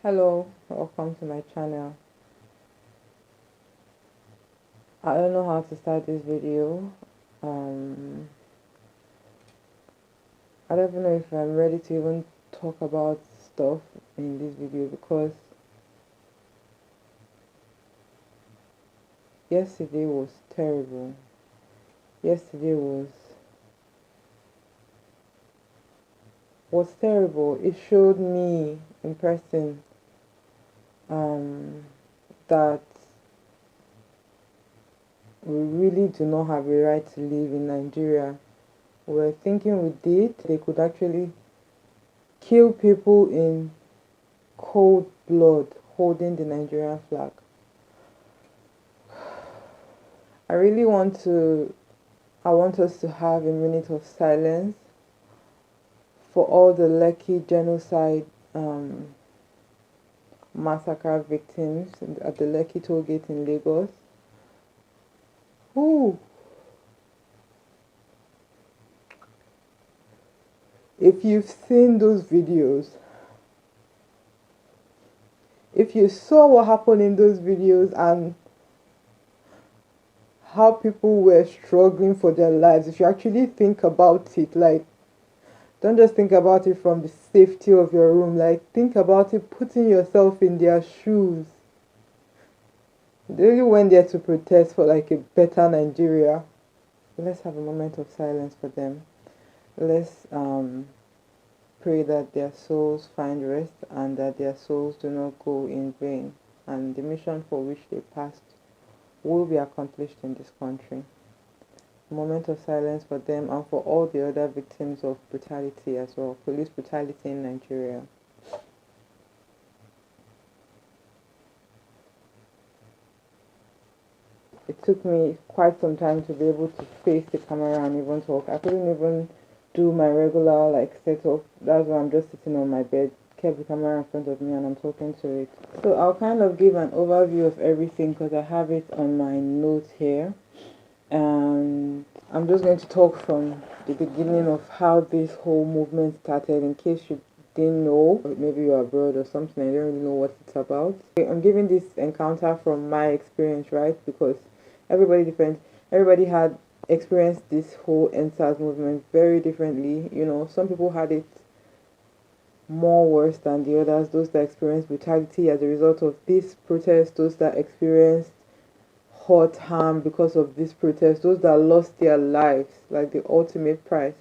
Hello, welcome to my channel. I don't know how to start this video. Um, I don't even know if I'm ready to even talk about stuff in this video because yesterday was terrible. Yesterday was terrible. It showed me in person that we really do not have a right to live in Nigeria. We're thinking we did. They could actually kill people in cold blood holding the Nigerian flag. I want us to have a minute of silence for all the Lekki genocide massacre victims at the Lekki toll gate in Lagos. Ooh. If you've seen those videos, if you saw what happened in those videos and how people were struggling for their lives, if you actually think about it, like, don't just think about it from the safety of your room, like, think about it putting yourself in their shoes. They really went there to protest for like a better Nigeria. Let's have a moment of silence for them. Let's pray that their souls find rest and that their souls do not go in vain, and the mission for which they passed will be accomplished in this country. A moment of silence for them and for all the other victims of brutality as well, police brutality in Nigeria. It took me quite some time to be able to face the camera and even talk. I couldn't even do my regular like setup. That's why I'm just sitting on my bed, kept the camera in front of me and I'm talking to it. So I'll kind of give an overview of everything because I have it on my notes here. And I'm just going to talk from the beginning of how this whole movement started in case you didn't know, or maybe you're abroad or something, I don't really know what it's about. I'm giving this encounter from my experience, right? Because everybody different. Everybody had experienced this whole EndSARS movement very differently. You know, some people had it more worse than the others. Those that experienced brutality as a result of this protest, those that experienced hurt harm because of this protest, those that lost their lives, like the ultimate price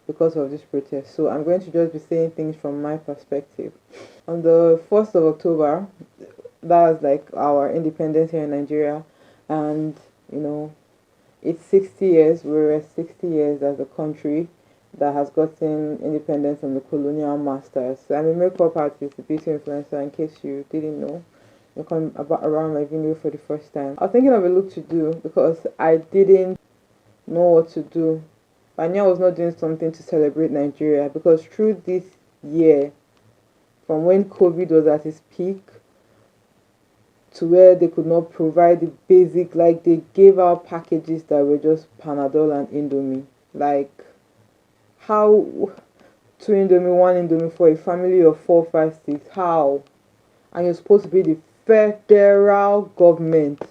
because of this protest. So I'm going to just be saying things from my perspective. On the 1st of October, that was like our independence here in Nigeria, and you know, it's 60 years. We're 60 years as a country that has gotten independence from the colonial masters. So I'm a makeup artist, a beauty influencer, in case you didn't know. You come about around my video for the first time. I was thinking of a look to do because I didn't know what to do. I knew I was not doing something to celebrate Nigeria because through this year, from when COVID was at its peak to where they could not provide the basic, like they gave out packages that were just Panadol and Indomie. Like, how two Indomie, one Indomie for a family of 4, 5, 6? How? And you're supposed to be the federal government.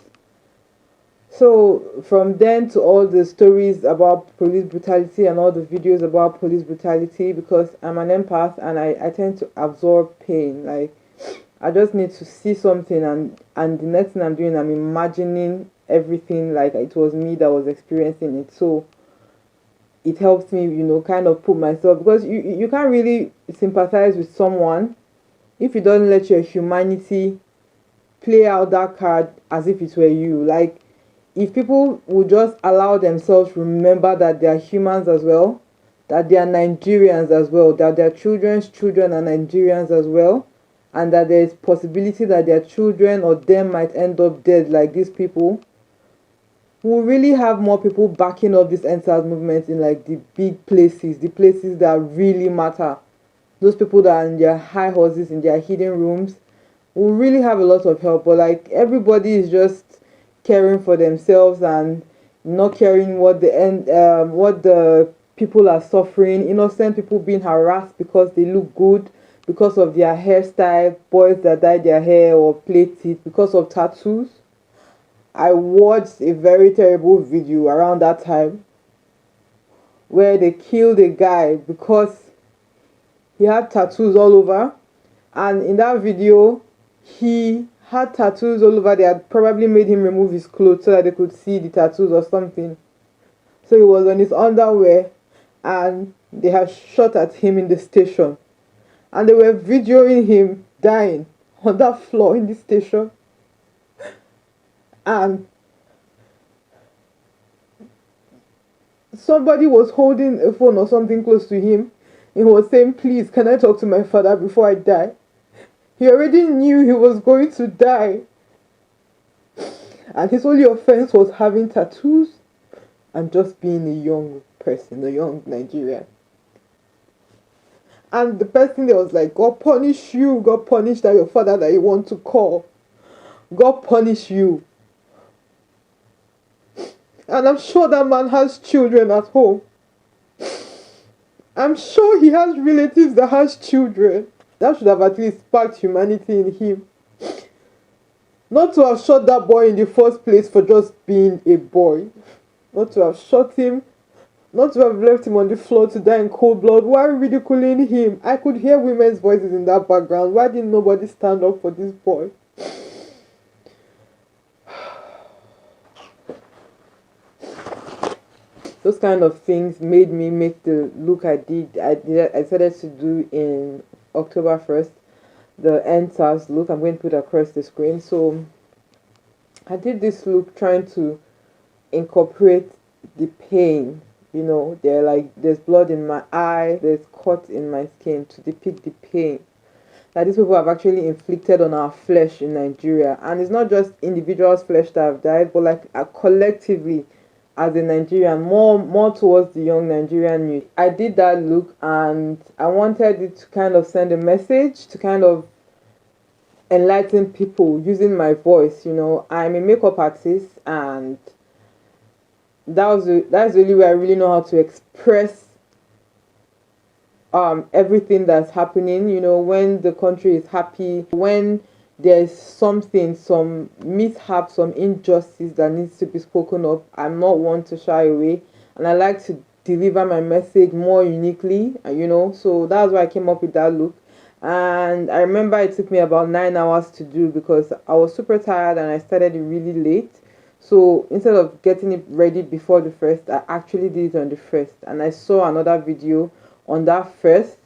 So from then to all the stories about police brutality and all the videos about police brutality, because I'm an empath and I tend to absorb pain. Like, I just need to see something and the next thing I'm doing, I'm imagining everything like it was me that was experiencing it. So it helps me, you know, kind of put myself, because you can't really sympathize with someone if you don't let your humanity play out that card as if it were you. Like, if people would just allow themselves to remember that they are humans as well, that they are Nigerians as well, that their children's children are Nigerians as well, and that there is possibility that their children or them might end up dead like these people, we'll really have more people backing up this EndSARS movement in like the big places, the places that really matter. Those people that are in their high horses, in their hidden rooms, will really have a lot of help. But like, everybody is just caring for themselves and not caring what the people are suffering. Innocent people being harassed because they look good, because of their hairstyle, boys that dye their hair or plait it because of tattoos. I watched a very terrible video around that time where they killed a guy because he had tattoos all over, and in that video he had tattoos all over. They had probably made him remove his clothes so that they could see the tattoos or something. So he was on his underwear and they had shot at him in the station, and they were videoing him dying on that floor in the station. And somebody was holding a phone or something close to him. He was saying, "Please, can I talk to my father before I die?" He already knew he was going to die. And his only offense was having tattoos and just being a young person, a young Nigerian. And the person there was like, "God punish you. God punish that your father that you want to call. God punish you." And I'm sure that man has children at home. I'm sure he has relatives that has children. That should have at least sparked humanity in him. Not to have shot that boy in the first place for just being a boy. Not to have shot him. Not to have left him on the floor to die in cold blood. Why ridiculing him? I could hear women's voices in that background. Why didn't nobody stand up for this boy? Those kind of things made me make the look I started to do in October 1st, the EndSARS look. I'm going to put across the screen. So I did this look trying to incorporate the pain. You know, there's blood in my eye, there's cut in my skin to depict the pain that these people have actually inflicted on our flesh in Nigeria. And it's not just individuals' flesh that have died, but like collectively as a Nigerian, more towards the young Nigerian youth. I did that look and I wanted it to kind of send a message, to kind of enlighten people using my voice. You know, I'm a makeup artist, and that's the only way I really know how to express everything that's happening. You know, when the country is happy, when there's something, some mishap, some injustice that needs to be spoken of, I'm not one to shy away, and I like to deliver my message more uniquely, you know. So that's why I came up with that look. And I remember it took me about 9 hours to do because I was super tired and I started it really late. So instead of getting it ready before the first, I actually did it on the first. And I saw another video on that first,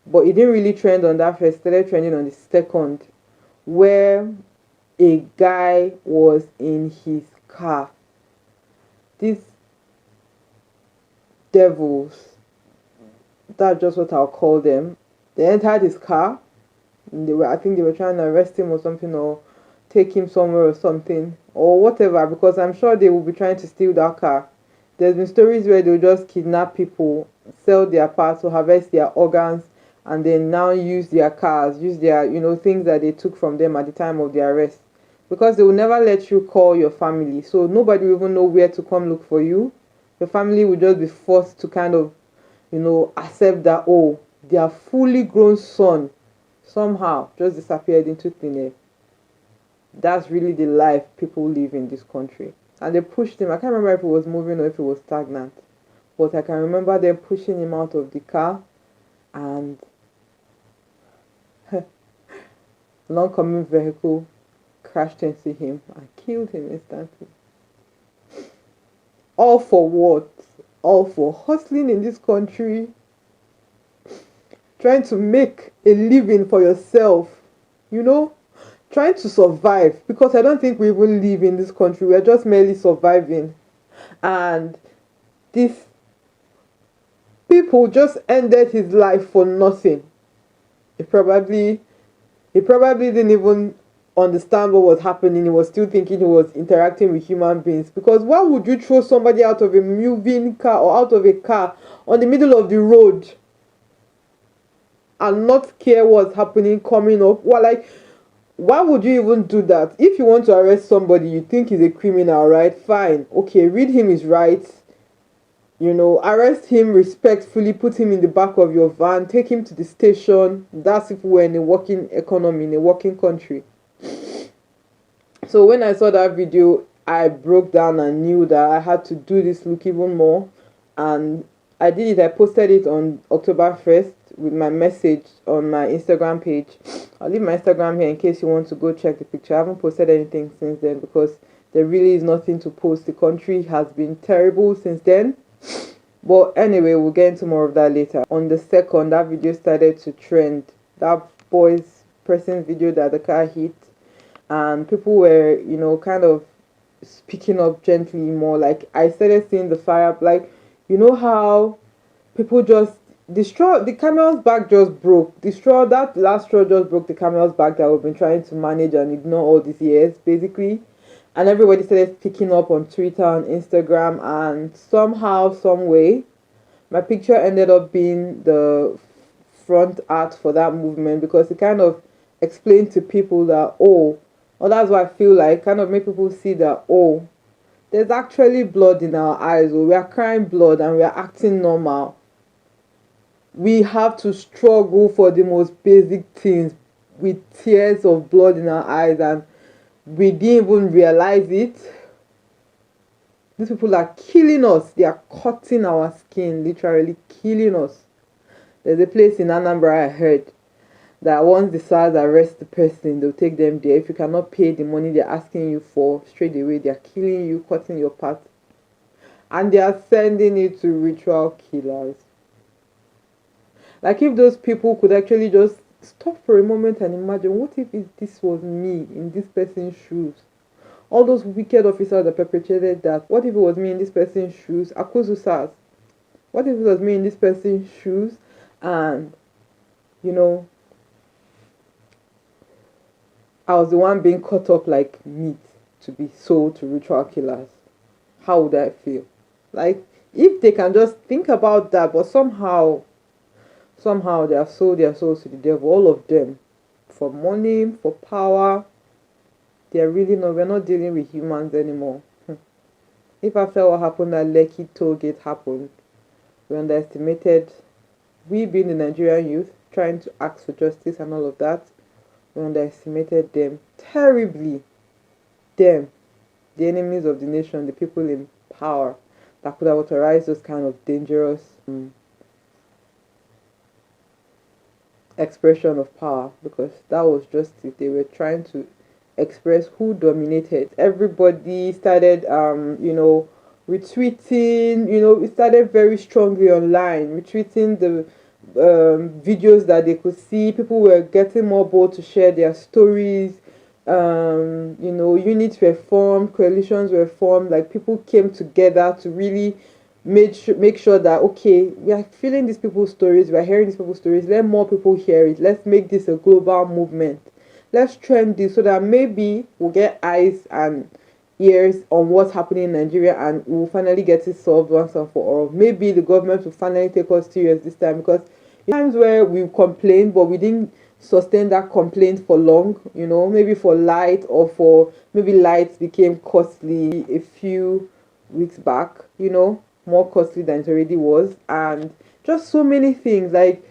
but it didn't really trend on that first. It started trending on the second, where a guy was in his car. These devils, that's just what I'll call them. They entered his car. And I think they were trying to arrest him or something, or take him somewhere or something, or whatever, because I'm sure they will be trying to steal that car. There's been stories where they'll just kidnap people, sell their parts or harvest their organs, and then now use their cars, use their, you know, things that they took from them at the time of their arrest. Because they will never let you call your family. So nobody will even know where to come look for you. Your family will just be forced to kind of, you know, accept that, oh, their fully grown son somehow just disappeared into thin air. That's really the life people live in this country. And they pushed him. I can't remember if it was moving or if it was stagnant. But I can remember them pushing him out of the car, and an oncoming vehicle crashed into him and killed him instantly. All for what? All for hustling in this country, trying to make a living for yourself, you know, trying to survive, because I don't think we even live in this country. We're just merely surviving. And these people just ended his life for nothing. He probably didn't even understand what was happening. He was still thinking he was interacting with human beings. Because why would you throw somebody out of a moving car or out of a car on the middle of the road and not care what's happening coming up? Well, like, why would you even do that? If you want to arrest somebody you think he's a criminal, right? Fine. Okay, read him his rights. arrest him respectfully, put him in the back of your van, take him to the station. That's if we're in a working economy, in a working country. So when I saw that video, I broke down and knew that I had to do this look even more. And I did it. I posted it on October 1st with my message on my Instagram page. I'll leave my Instagram here in case you want to go check the picture. I haven't posted anything since then because there really is nothing to post. The country has been terrible since then. But anyway, we'll get into more of that later. On the 2nd, that video started to trend. That person's video that the car hit. And people were, kind of speaking up gently more. Like, I started seeing the fire. Like, how people just, the camel's back just broke. That last straw just broke the camel's back that we've been trying to manage and ignore all these years, basically. And everybody started picking up on Twitter and Instagram, and somehow, some way, my picture ended up being the front art for that movement because it kind of explained to people that, that's why I feel like kind of make people see that, there's actually blood in our eyes, or we are crying blood and we are acting normal. We have to struggle for the most basic things with tears of blood in our eyes, and we didn't even realize it. These people are killing us. They are cutting our skin, literally killing us. There's a place in Anambra I heard that once the SARS arrest the person, they'll take them there. If you cannot pay the money they're asking you for straight away, they're killing you, cutting your part. And they are sending it to ritual killers. Like, if those people could actually just stop for a moment and imagine, what if this was me in this person's shoes? All those wicked officers that perpetrated that, what if it was me in this person's shoes? Akuzu SARS. What if it was me in this person's shoes and, I was the one being cut up like meat to be sold to ritual killers? How would I feel? Like, if they can just think about that, but somehow they have sold their souls to the devil, all of them, for money, for power. We're not dealing with humans anymore. If after what happened at Lekki Tollgate happened, we underestimated, we being the Nigerian youth, trying to ask for justice and all of that, we underestimated them terribly. Them, the enemies of the nation, the people in power that could have authorized those kind of dangerous expression of power, because that was just it. They were trying to express who dominated. Everybody started retweeting, it started very strongly online, retweeting the videos that they could see. People were getting more bold to share their stories. Units were formed, coalitions were formed. Like, people came together to really make sure that, okay, we are feeling these people's stories, we are hearing these people's stories, let more people hear it, let's make this a global movement, let's trend this so that maybe we'll get eyes and ears on what's happening in Nigeria, and we'll finally get it solved once and for all. Maybe the government will finally take us serious this time, because times where we complained but we didn't sustain that complaint for long, maybe for light, or for maybe lights became costly a few weeks back, more costly than it already was, and just so many things. Like,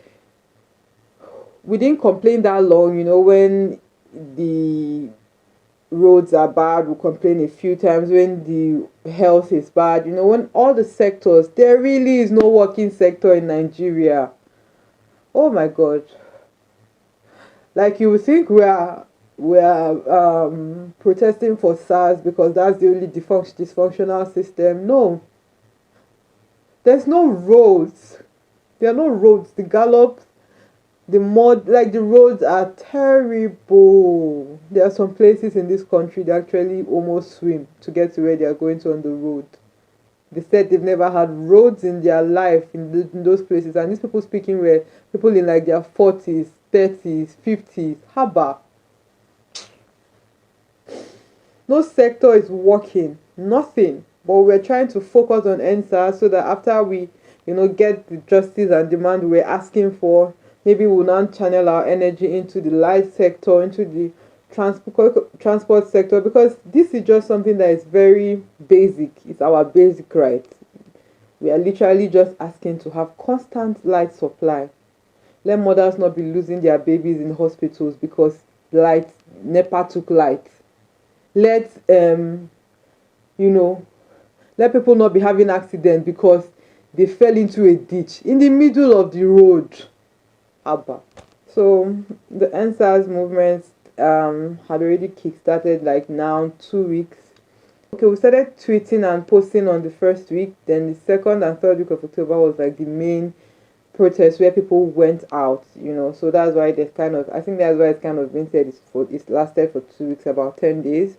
we didn't complain that long, when the roads are bad, we complain a few times. When the health is bad, when all the sectors, there really is no working sector in Nigeria. Oh my God. Like, you would think we are protesting for SARS because that's the only dysfunctional system. No. There's no roads. There are no roads. The gallops, the mud, like, the roads are terrible. There are some places in this country that actually almost swim to get to where they are going to on the road. They said they've never had roads in their life in those places. And these people speaking were people in like their 40s, 30s, 50s. Haba. No sector is working. Nothing. But we're trying to focus on EndSARS so that after we, get the justice and demand we're asking for, maybe we'll now channel our energy into the light sector, into the transport sector, because this is just something that is very basic. It's our basic right. We are literally just asking to have constant light supply. Let mothers not be losing their babies in hospitals because light, NEPA took light. Let you know, let people not be having accidents because they fell into a ditch in the middle of the road. Abba. So the EndSARS movement had already kickstarted like now 2 weeks. Okay, we started tweeting and posting on the first week. Then the second and third week of October was like the main protest where people went out, So that's why there's I think that's why it's kind of been said it's lasted for 2 weeks, about 10 days.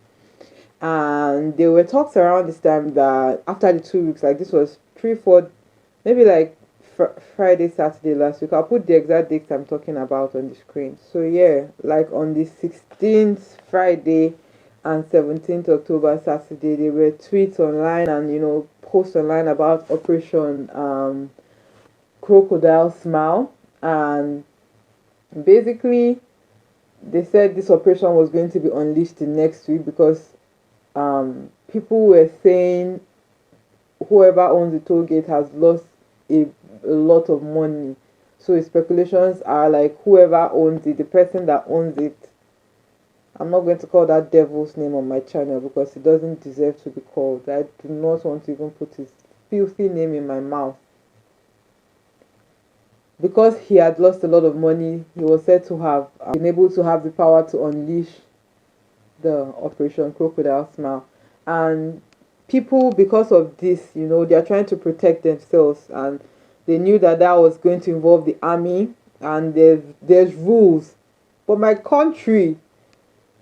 And there were talks around this time that after the 2 weeks, like this was 3, 4, maybe like Friday, Saturday last week. I'll put the exact dates I'm talking about on the screen. So yeah, like on the 16th Friday and 17th October Saturday, there were tweets online and posts online about Operation Crocodile Smile, and basically they said this operation was going to be unleashed the next week because people were saying whoever owns the toll gate has lost a lot of money. So speculations are like whoever owns it, the person that owns it, I'm not going to call that devil's name on my channel because it doesn't deserve to be called. I do not want to even put his filthy name in my mouth. Because he had lost a lot of money, he was said to have been able to have the power to unleash the Operation Crocodile Smile. And people, because of this, they are trying to protect themselves, and they knew that was going to involve the army, and there's rules. But my country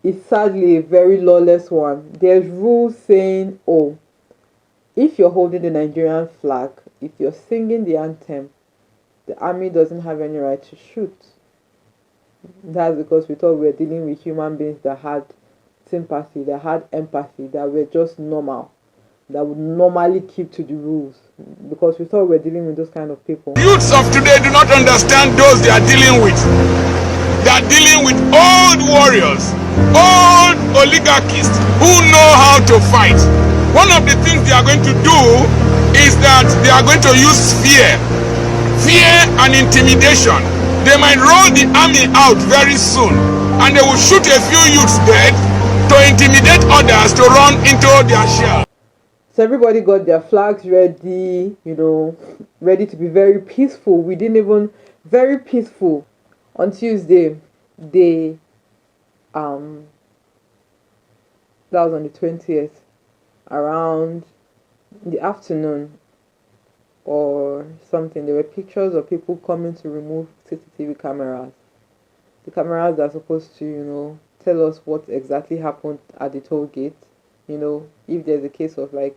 is sadly a very lawless one. There's rules saying, oh, if you're holding the Nigerian flag, if you're singing the anthem, the army doesn't have any right to shoot. That's because we thought we were dealing with human beings that had sympathy, that had empathy, that were just normal, that would normally keep to the rules, because we thought we were dealing with those kind of people. Youths of today do not understand those they are dealing with. They are dealing with old warriors, old oligarchists who know how to fight. One of the things they are going to do is that they are going to use fear and intimidation. They might roll the army out very soon, and they will shoot a few youths dead to intimidate others to run into their shell. So everybody got their flags ready, ready to be very peaceful. We didn't even very peaceful. On Tuesday, that was on the 20th, around the afternoon or something, there were pictures of people coming to remove CCTV cameras. The cameras are supposed to, tell us what exactly happened at the toll gate. If there's a case of like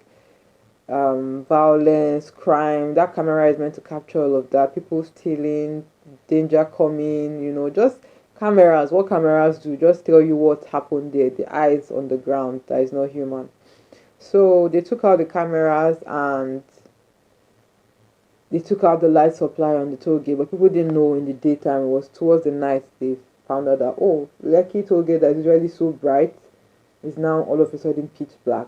violence, crime, that camera is meant to capture all of that. People stealing, danger coming, just cameras. What cameras do, just tell you what happened there. The eyes on the ground, that is not human. So they took out the cameras and they took out the light supply on the toll gate, but people didn't know in the daytime. It was towards the night they found out that, oh, Lekki toll gate that is usually so bright is now all of a sudden pitch black.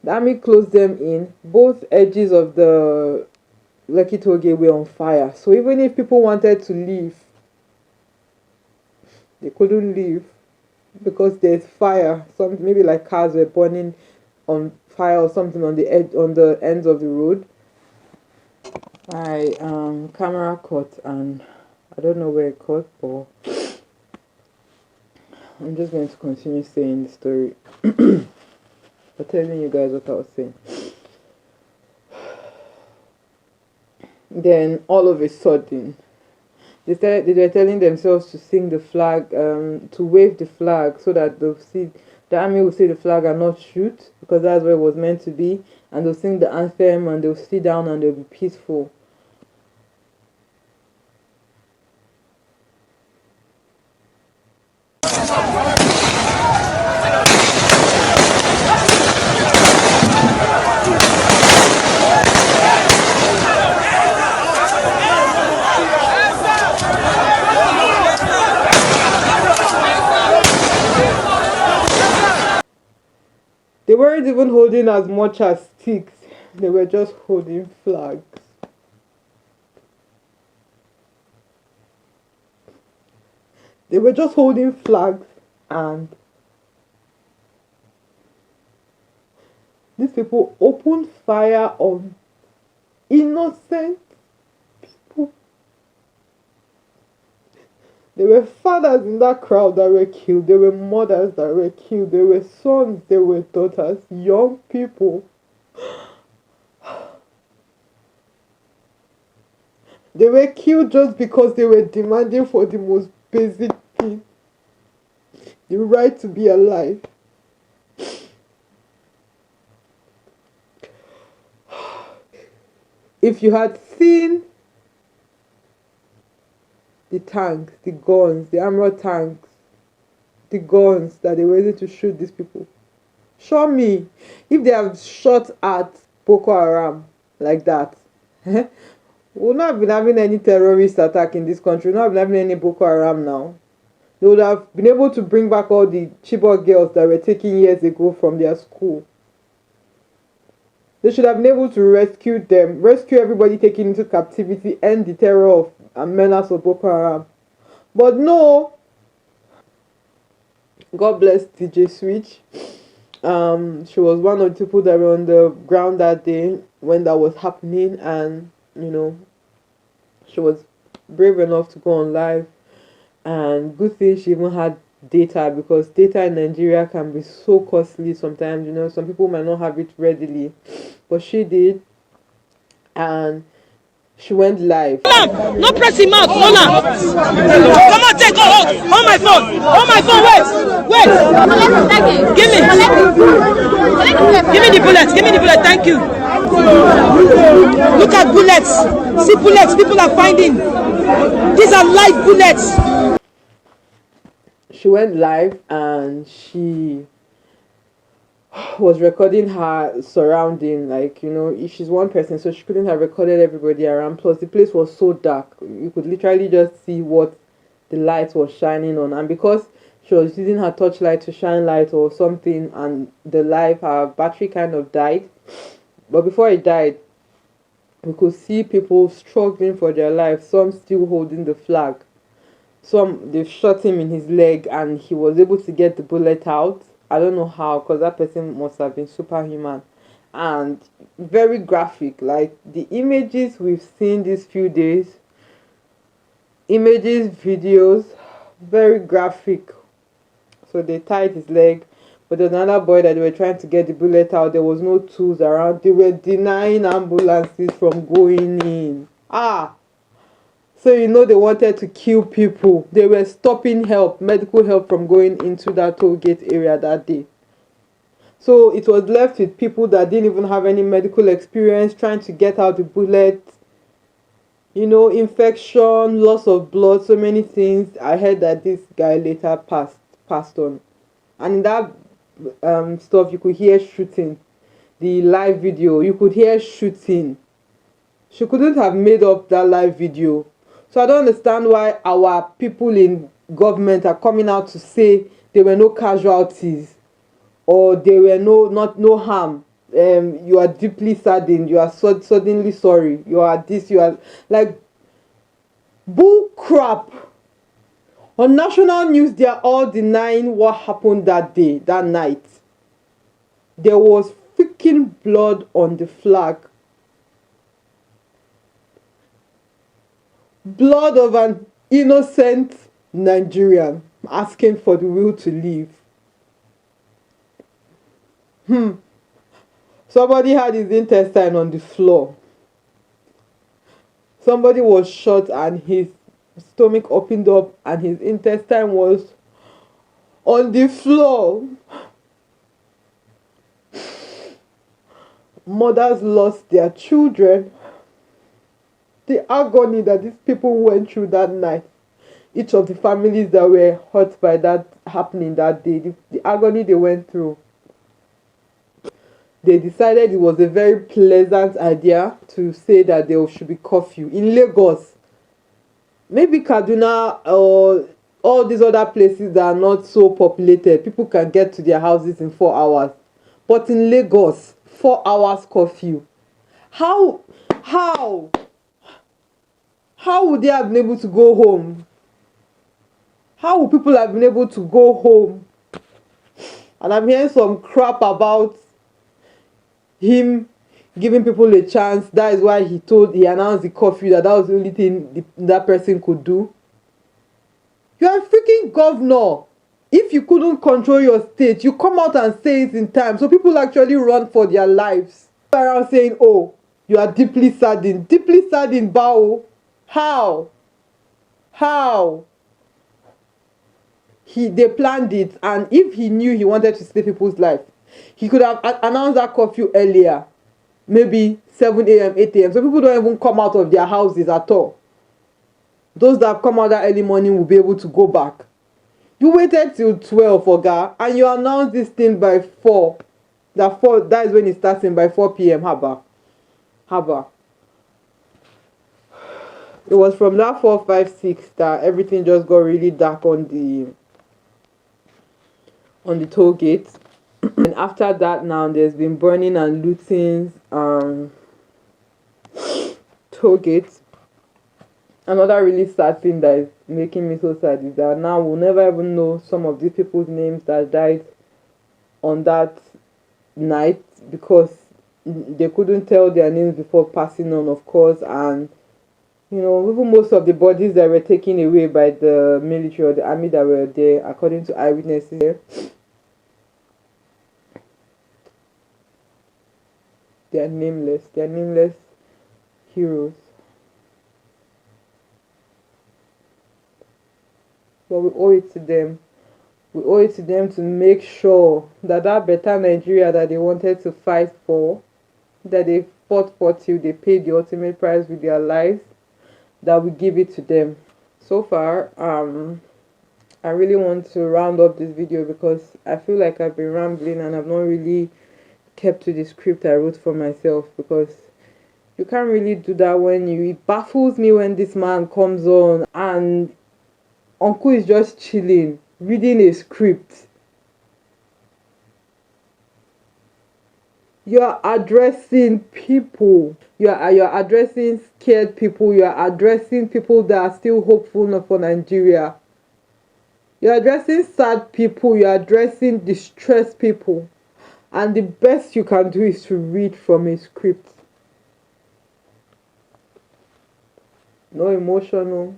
The army closed them in. Both edges of the Lekki toll gate were on fire. So even if people wanted to leave, they couldn't leave because there's fire. Some maybe like cars were burning on fire or something on the ends of the road. My camera caught, and I don't know where it caught, but I'm just going to continue saying the story. But telling you guys what I was saying. Then all of a sudden, they were telling themselves to sing the flag, to wave the flag, so that the army will see the flag and not shoot, because that's where it was meant to be. And they'll sing the anthem and they'll sit down and they'll be peaceful. They weren't even holding as much as sticks. They were just holding flags. They were just holding flags, and these people opened fire on innocent people. There were fathers in that crowd that were killed. There were mothers that were killed. There were sons, there were daughters, young people. They were killed just because they were demanding for the most basic thing, the right to be alive. If you had seen the tanks, the guns, the armored tanks, the guns that they were using to shoot these people, show me if they have shot at Boko Haram like that. We'll not have been having any terrorist attack in this country. We'll not have been having any Boko Haram now. They would have been able to bring back all the Chibok girls that were taken years ago from their school. They should have been able to rescue them, rescue everybody taken into captivity, end the terror of and menace of Boko Haram. But no. God bless DJ Switch. She was one of the people that were on the ground that day when that was happening, and she was brave enough to go on live. And good thing she even had data, because data in Nigeria can be so costly sometimes. Some people might not have it readily, but she did, and she went live. No press him out, hold on. Come on, take on my phone. On my phone, wait. Give me the bullets. Give me the bullet. Thank you. Look at bullets. See bullets. People are finding. These are live bullets. She went live and she was recording her surrounding, if she's one person, so she couldn't have recorded everybody around. Plus the place was so dark, you could literally just see what the light was shining on, and because she was using her torchlight to shine light or something, and her battery kind of died. But before it died, we could see people struggling for their life, some still holding the flag. They shot him in his leg and he was able to get the bullet out. I don't know how, because that person must have been superhuman. And very graphic, like the images we've seen these few days, images, videos, very graphic. So they tied his leg, but there's another boy that they were trying to get the bullet out. There was no tools around. They were denying ambulances from going in. So they wanted to kill people. They were stopping medical help from going into that toll gate area that day. So it was left with people that didn't even have any medical experience trying to get out the bullet. Infection, loss of blood, so many things. I heard that this guy later passed on. And in that stuff, you could hear shooting. The live video, you could hear shooting. She couldn't have made up that live video. So I don't understand why our people in government are coming out to say there were no casualties or there were no harm. You are deeply saddened. You are suddenly sorry. You are this. You are like bull crap. On national news, they are all denying what happened that day, that night. There was freaking blood on the flag. Blood of an innocent Nigerian asking for the will to live. Somebody had his intestine on the floor. Somebody was shot and his stomach opened up and his intestine was on the floor. Mothers lost their children. The agony that these people went through that night, each of the families that were hurt by that happening that day, the agony they went through. They decided it was a very pleasant idea to say that there should be curfew in Lagos. Maybe Kaduna or all these other places that are not so populated, people can get to their houses in 4 hours. But in Lagos, 4 hours curfew. How would they have been able to go home? How would people have been able to go home? And I'm hearing some crap about him giving people a chance. That is why he announced the curfew, that was the only thing that person could do. You're a freaking governor. If you couldn't control your state, you come out and say it in time, so people actually run for their lives. Around saying, oh, you are deeply saddened. Deeply saddened, Bao. How? They planned it, and if he knew he wanted to save people's life, he could have announced that curfew earlier, maybe 7 a.m., 8 a.m. So people don't even come out of their houses at all. Those that have come out that early morning will be able to go back. You waited till 12, Oga, and you announced this thing by 4. That is when it starts in by 4 p.m. Haba. It was from that 4, 5, 6 that everything just got really dark on the toll gate. And after that, now there's been burning and looting toll gates. Another really sad thing that is making me so sad is that now we'll never even know some of these people's names that died on that night, because they couldn't tell their names before passing on, of course. And even most of the bodies that were taken away by the military or the army that were there, according to eyewitnesses, they are nameless. They are nameless heroes. But we owe it to them. We owe it to them to make sure that better Nigeria that they wanted to fight for, that they fought for till they paid the ultimate price with their lives, that we give it to them. So far, I really want to round up this video because I feel like I've been rambling and I've not really kept to the script I wrote for myself, because you can't really do that it baffles me when this man comes on and Uncle is just chilling, reading a script. You are addressing people. You are addressing scared people. You are addressing people that are still hopeful for Nigeria. You are addressing sad people. You are addressing distressed people. And the best you can do is to read from a script. No emotional.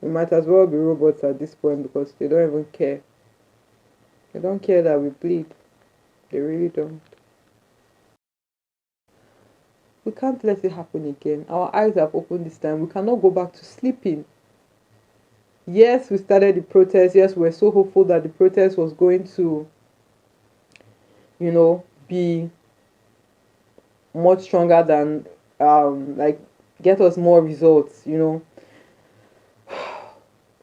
We might as well be robots at this point, because they don't even care. They don't care that we bleed. They really don't. We can't let it happen again. Our eyes have opened this time. We cannot go back to sleeping. Yes, we started the protest. Yes, we're so hopeful that the protest was going to, be much stronger than, get us more results,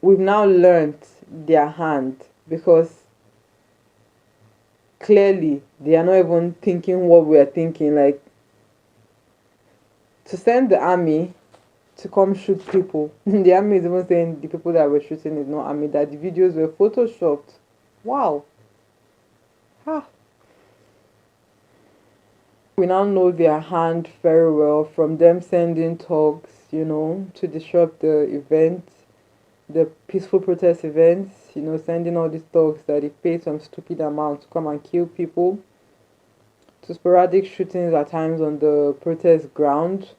We've now learned their hand, because clearly they are not even thinking what we are thinking. Like, to send the army to come shoot people. The army is even saying the people that were shooting is not army, that the videos were photoshopped. Wow. We now know their hand very well, from them sending talks, to disrupt the event, the peaceful protest events, sending all these talks that they pay some stupid amount to come and kill people, to sporadic shootings at times on the protest ground,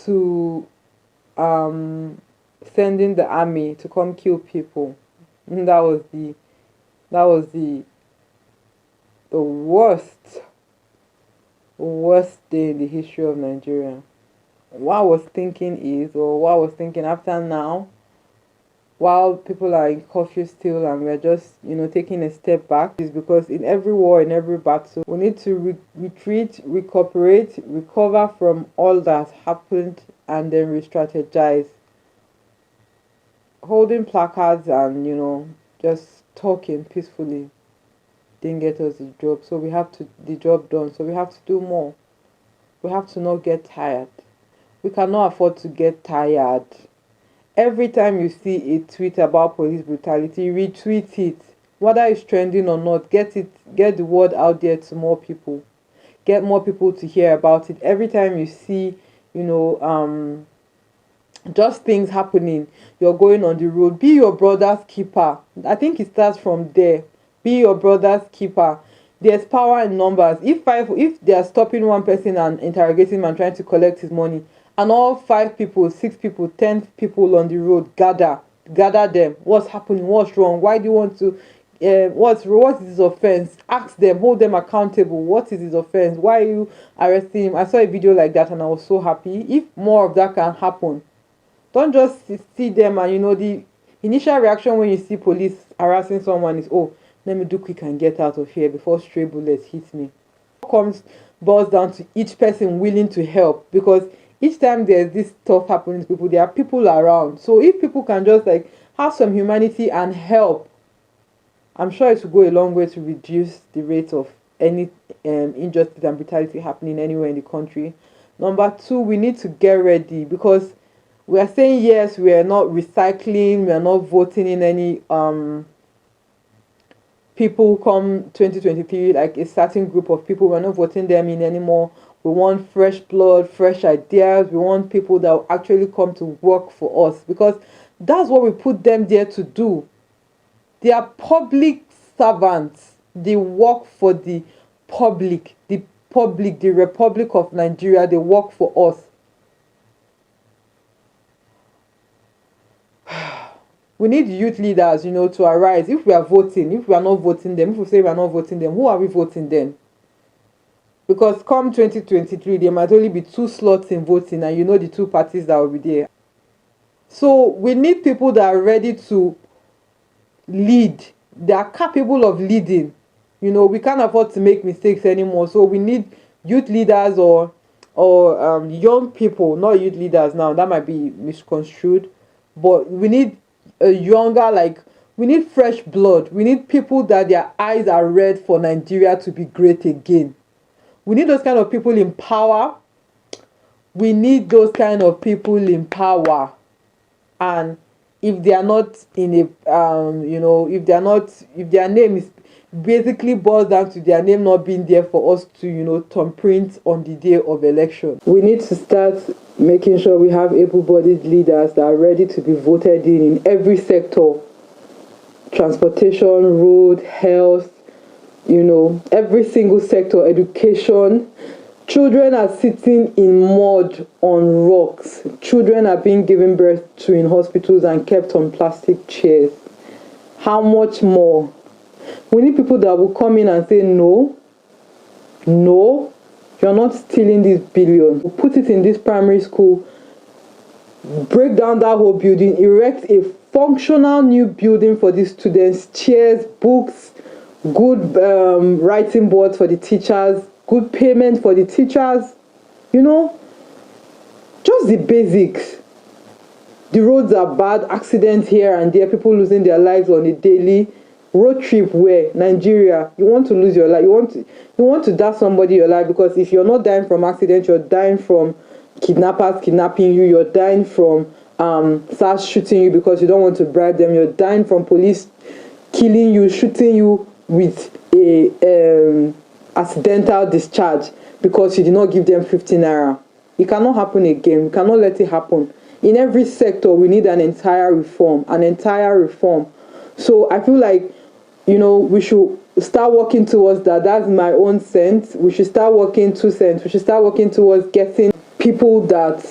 to sending the army to come kill people. And that was the worst day in the history of Nigeria. What I was thinking after now, while people are in curfew still and we're just, taking a step back, is because in every war, in every battle, we need to retreat, recuperate, recover from all that happened, and then re-strategize. Holding placards and, just talking peacefully didn't get us the job. So we have the job done. So we have to do more. We have to not get tired. We cannot afford to get tired. Every time you see a tweet about police brutality, retweet it. whether it's trending or not, get the word out there to more people. Get more people to hear about it. Every time you see, just things happening, you're going on the road, be your brother's keeper. I think it starts from there. Be your brother's keeper. There's power in numbers. If they are stopping one person and interrogating him and trying to collect his money, and all 5 people, 6 people, 10 people on the road gather them, what's happening, what's wrong, why do you want to, what is his offense, ask them, hold them accountable, what is his offense, why are you arresting him? I saw a video like that and I was so happy. If more of that can happen, don't just see them and the initial reaction when you see police harassing someone is, oh, let me do quick and get out of here before stray bullets hit me. Boils down to each person willing to help, because each time there's this stuff happening to people, there are people around. So if people can just have some humanity and help, I'm sure it will go a long way to reduce the rate of any injustice and brutality happening anywhere in the country. Number 2, we need to get ready, because we are saying yes, we are not recycling, we are not voting in any people come 2023, like a certain group of people, we're not voting them in anymore. We want fresh blood, fresh ideas. We want people that will actually come to work for us, because that's what we put them there to do. They are public servants. They work for the public, the Republic of Nigeria. They work for us. We need youth leaders, to arise. If we are voting, if we are not voting them, if we say we are not voting them, who are we voting then? Because come 2023, there might only be 2 slots in voting, and the 2 parties that will be there. So we need people that are ready to lead. They are capable of leading. We can't afford to make mistakes anymore. So we need youth leaders or young people, not youth leaders now. That might be misconstrued. But we need a younger, we need fresh blood. We need people that their eyes are red for Nigeria to be great again. We need those kind of people in power. We need those kind of people in power. And if they are not in a, if their name is basically boils down to their name not being there for us to, thumbprint on the day of election. We need to start making sure we have able-bodied leaders that are ready to be voted in every sector. Transportation, road, health, every single sector, education. Children are sitting in mud on rocks. Children are being given birth to in hospitals and kept on plastic chairs. How much more? We need people that will come in and say, no, you're not stealing this billion. We'll put it in this primary school, break down that whole building, erect a functional new building for the students, chairs, books, good writing boards for the teachers, good payment for the teachers, just the basics. The roads are bad, accidents here and there, people losing their lives on a daily. Road trip where Nigeria, you want to lose your life, you want to dash somebody your life, because if you're not dying from accident, you're dying from kidnappers kidnapping you, you're dying from SARS shooting you because you don't want to bribe them, you're dying from police killing you, shooting you with a accidental discharge because you did not give them 15 naira. It cannot happen again. We cannot let it happen. In every sector, we need an entire reform. So I feel like, we should start working towards that. That's my own sense. We should start working 2 cents. We should start working towards getting people that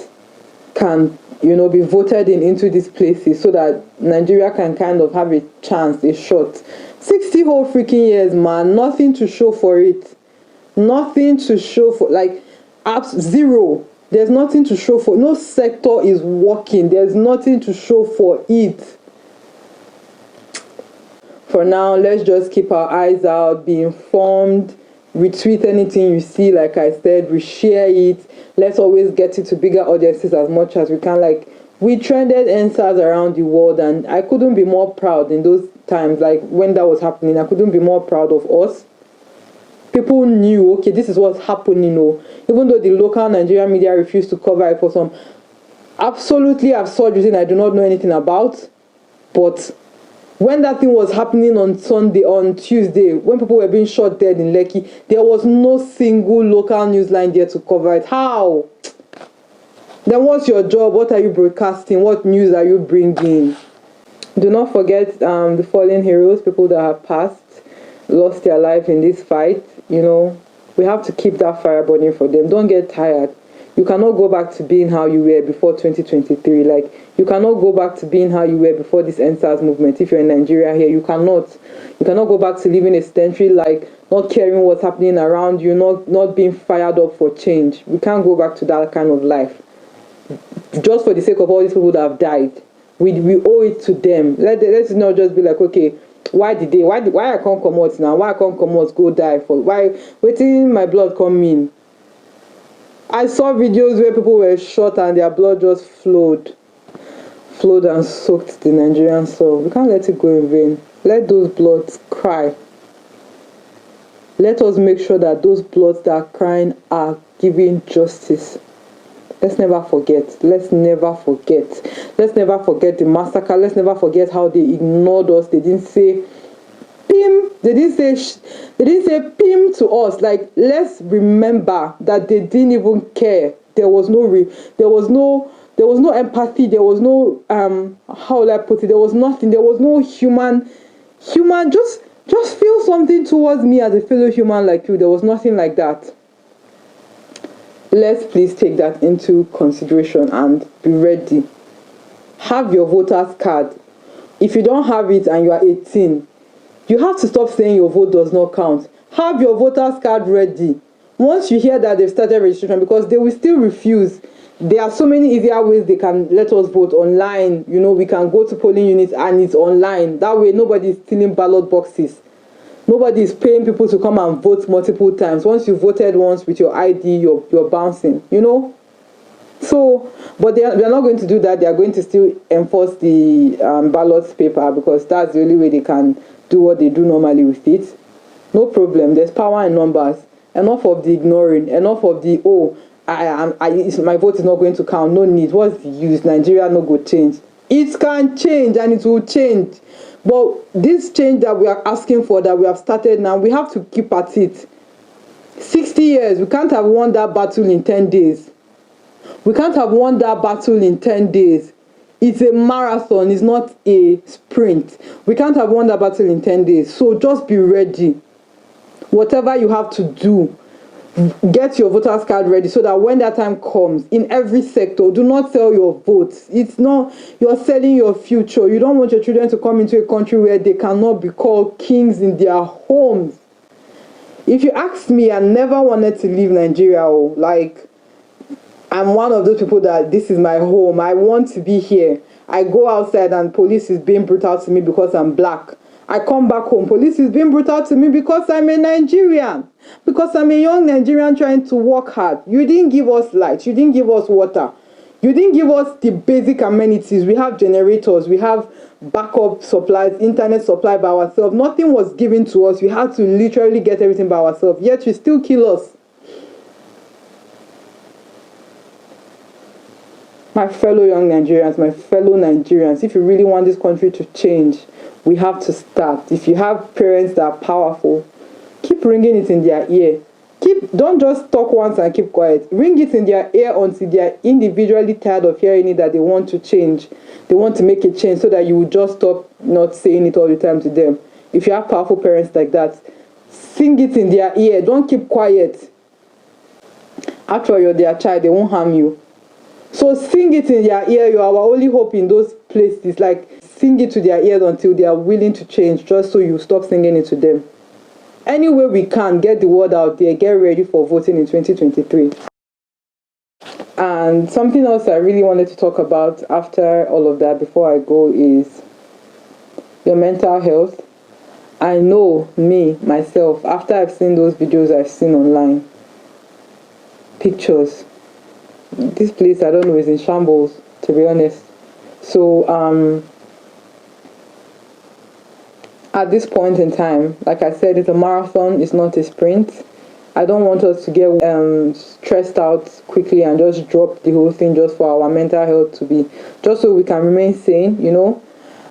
can, be voted into these places, so that Nigeria can kind of have a chance, a shot. 60 whole freaking years, man. Nothing to show for it. Nothing to show for, zero. There's nothing to show for. No sector is working. There's nothing to show for it. For now, let's just keep our eyes out, be informed, retweet anything you see, like I said, reshare it. Let's always get it to bigger audiences as much as we can. We trended EndSARS around the world, and I couldn't be more proud in those times, when that was happening. I couldn't be more proud of us. People knew, okay, this is what's happening, even though the local Nigerian media refused to cover it for some absolutely absurd reason I do not know anything about, but When that thing was happening on Sunday, on Tuesday, when people were being shot dead in Lekki, there was no single local news line there to cover it. How? Then what's your job? What are you broadcasting? What news are you bringing? Do not forget the fallen heroes, people that have passed, lost their life in this fight. You know, we have to keep that fire burning for them. Don't get tired. You cannot go back to being how you were before 2023. Like, you cannot go back to being how you were before this EndSARS movement. If you're in Nigeria here, you cannot. You cannot go back to living a sedentary, like, not caring what's happening around you, not being fired up for change. We can't go back to that kind of life. Just for the sake of all these people that have died. We owe it to them. Let's not just be like, okay, why I can't come out now? Why I can't come out, go die for? Why waiting my blood come in? I saw videos where people were shot and their blood just flowed and soaked the Nigerian soil. We can't let it go in vain. Let those bloods cry. Let us make sure that those bloods that are crying are giving justice. Let's never forget. Let's never forget. Let's never forget the massacre. Let's never forget how they ignored us. They didn't say pim. They didn't say pim to us. Like, let's remember that they didn't even care. There was no empathy. There was no how will I put it? There was nothing. There was no human. Just feel something towards me as a fellow human like you. There was nothing like that. Let's please take that into consideration and be ready. Have your voter's card. If you don't have it and you are 18, you have to stop saying your vote does not count. Have your voter's card ready. Once you hear that they've started registration, because they will still refuse. There are so many easier ways they can let us vote online. You know, we can go to polling units and it's online. That way nobody is stealing ballot boxes. Nobody is paying people to come and vote multiple times. Once you voted once with your ID, you're bouncing, you know? So, but they are not going to do that. They are going to still enforce the ballot paper, because that's the only way they can do what they do normally with it. No problem. There's power in numbers. Enough of the ignoring. Enough of the, my vote is not going to count. No need. What's the use? Nigeria no go change. It can change and it will change. But this change that we are asking for, that we have started now, we have to keep at it. 60 years, we can't have won that battle in 10 days. We can't have won that battle in 10 days. It's a marathon, it's not a sprint. We can't have won that battle in 10 days. So just be ready. Whatever you have to do, get your voter's card ready so that when that time comes, in every sector, do not sell your votes. It's not, you're selling your future. You don't want your children to come into a country where they cannot be called kings in their homes. If you ask me, I never wanted to leave Nigeria. Like, I'm one of those people that this is my home. I want to be here. I go outside and police is being brutal to me because I'm black. I come back home, police is being brutal to me because I'm a Nigerian. Because I'm a young Nigerian trying to work hard. You didn't give us light. You didn't give us water. You didn't give us the basic amenities. We have generators. We have backup supplies, internet supply by ourselves. Nothing was given to us. We had to literally get everything by ourselves. Yet you still kill us. My fellow young Nigerians, my fellow Nigerians, if you really want this country to change, we have to start. If you have parents that are powerful, keep ringing it in their ear. Don't just talk once and keep quiet. Ring it in their ear until they are individually tired of hearing it, that they want to change. They want to make a change, so that you will just stop not saying it all the time to them. If you have powerful parents like that, sing it in their ear. Don't keep quiet. After all, you're their child. They won't harm you. So sing it in their ear. You are our only hope in those places. Like, sing it to their ears until they are willing to change, just so you stop singing it to them. Any way we can, get the word out there. Get ready for voting in 2023. And something else I really wanted to talk about after all of that, before I go, is your mental health. I know myself, after I've seen those videos I've seen online, pictures, this place, I don't know, is in shambles, to be honest. So, at this point in time, like I said, it's a marathon, it's not a sprint. I don't want us to get stressed out quickly and just drop the whole thing just for our mental health to be, just so we can remain sane, you know.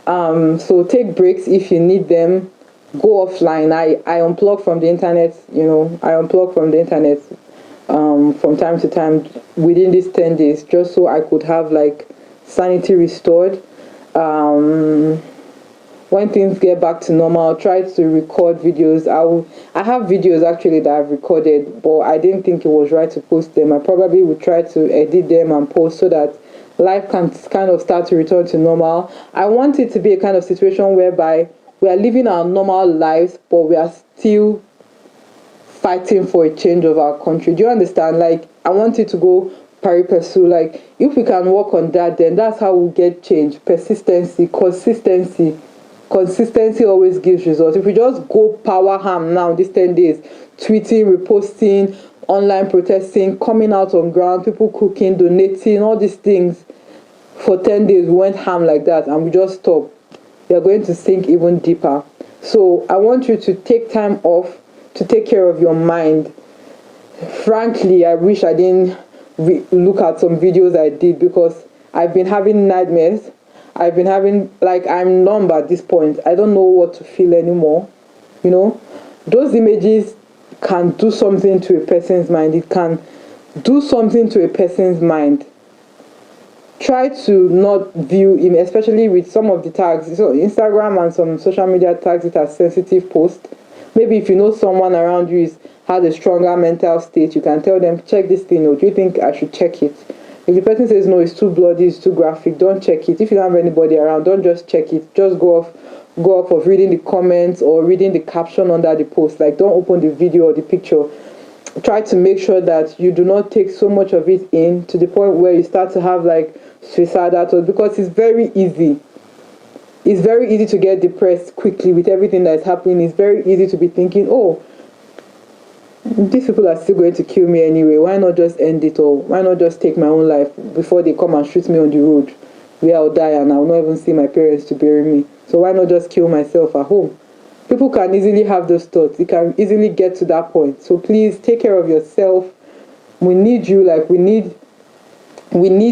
So take breaks if you need them. Go offline. I unplug from the internet. I unplug from the internet from time to time within these 10 days, just so I could have like sanity restored. When things get back to normal, I'll try to record videos. I have videos actually that I've recorded, but I didn't think it was right to post them. I probably would try to edit them and post so that life can kind of start to return to normal. I want it to be a kind of situation whereby we are living our normal lives, but we are still fighting for a change of our country. Do you understand? Like, I want it to go pari passu. Like, if we can work on that, then that's how we get change. Persistency, consistency. Consistency always gives results. If we just go power ham now, these 10 days, tweeting, reposting, online protesting, coming out on ground, people cooking, donating, all these things, for 10 days we went ham like that and we just stopped, we are going to sink even deeper. So I want you to take time off to take care of your mind. Frankly, I wish I didn't look at some videos I did, because I've been having nightmares. I've been having, like, I'm numb at this point. I don't know what to feel anymore. Those images can do something to a person's mind. It can do something to a person's mind. Try to not view him, especially with some of the tags. So Instagram and some social media tags it as sensitive posts. Maybe if you know someone around you has a stronger mental state, you can tell them, check this thing, or do you think I should check it? If the person says no, it's too bloody, it's too graphic, don't check it. If you don't have anybody around, don't just check it. Just go off of reading the comments or reading the caption under the post. Like, don't open the video or the picture. Try to make sure that you do not take so much of it in to the point where you start to have like suicidal thoughts, because it's very easy. It's very easy to get depressed quickly with everything that's happening. It's very easy to be thinking, oh, these people are still going to kill me anyway. Why not just end it, or why not just take my own life before they come and shoot me on the road where I'll die and I'll not even see my parents to bury me? So why not just kill myself at home? People can easily have those thoughts. It can easily get to that point. So please take care of yourself. We need you. Like, we need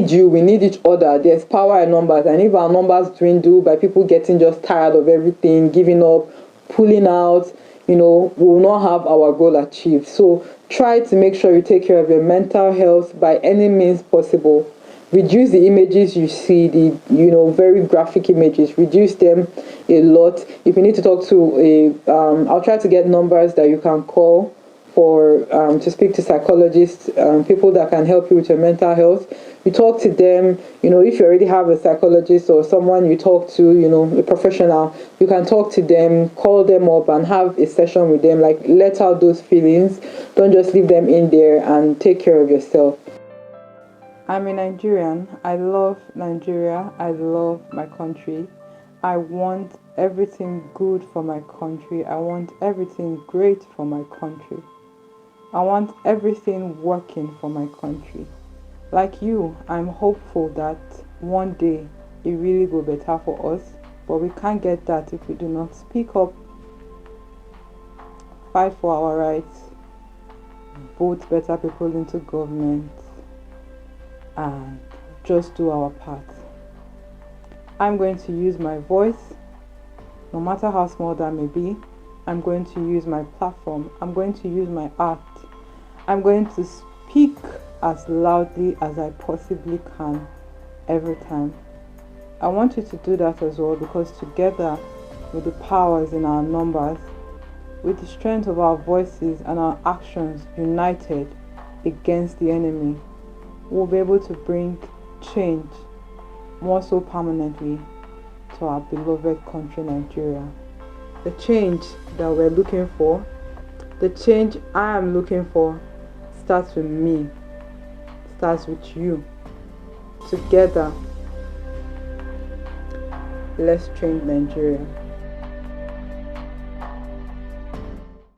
you. We need each other. There's power in numbers, and if our numbers dwindle by people getting just tired of everything, giving up, pulling out, we will not have our goal achieved. So try to make sure you take care of your mental health by any means possible. Reduce the images you see, the very graphic images. Reduce them a lot. If you need to talk to I'll try to get numbers that you can call for to speak to psychologists, people that can help you with your mental health. You talk to them. If you already have a psychologist or someone you talk to, a professional, you can talk to them, call them up and have a session with them. Like, let out those feelings. Don't just leave them in there, and take care of yourself. I'm a Nigerian. I love Nigeria. I love my country. I want everything good for my country. I want everything great for my country. I want everything working for my country. Like you, I'm hopeful that one day it really will be better for us, but we can't get that if we do not speak up, fight for our rights, vote better people into government, and just do our part. I'm going to use my voice, no matter how small that may be. I'm going to use my platform. I'm going to use my art. I'm going to speak as loudly as I possibly can every time. I want you to do that as well, because together, with the powers in our numbers, with the strength of our voices and our actions united against the enemy, we'll be able to bring change more so permanently to our beloved country, Nigeria. The change that we're looking for, the change I am looking for, starts with me, starts with you. Together, let's change Nigeria.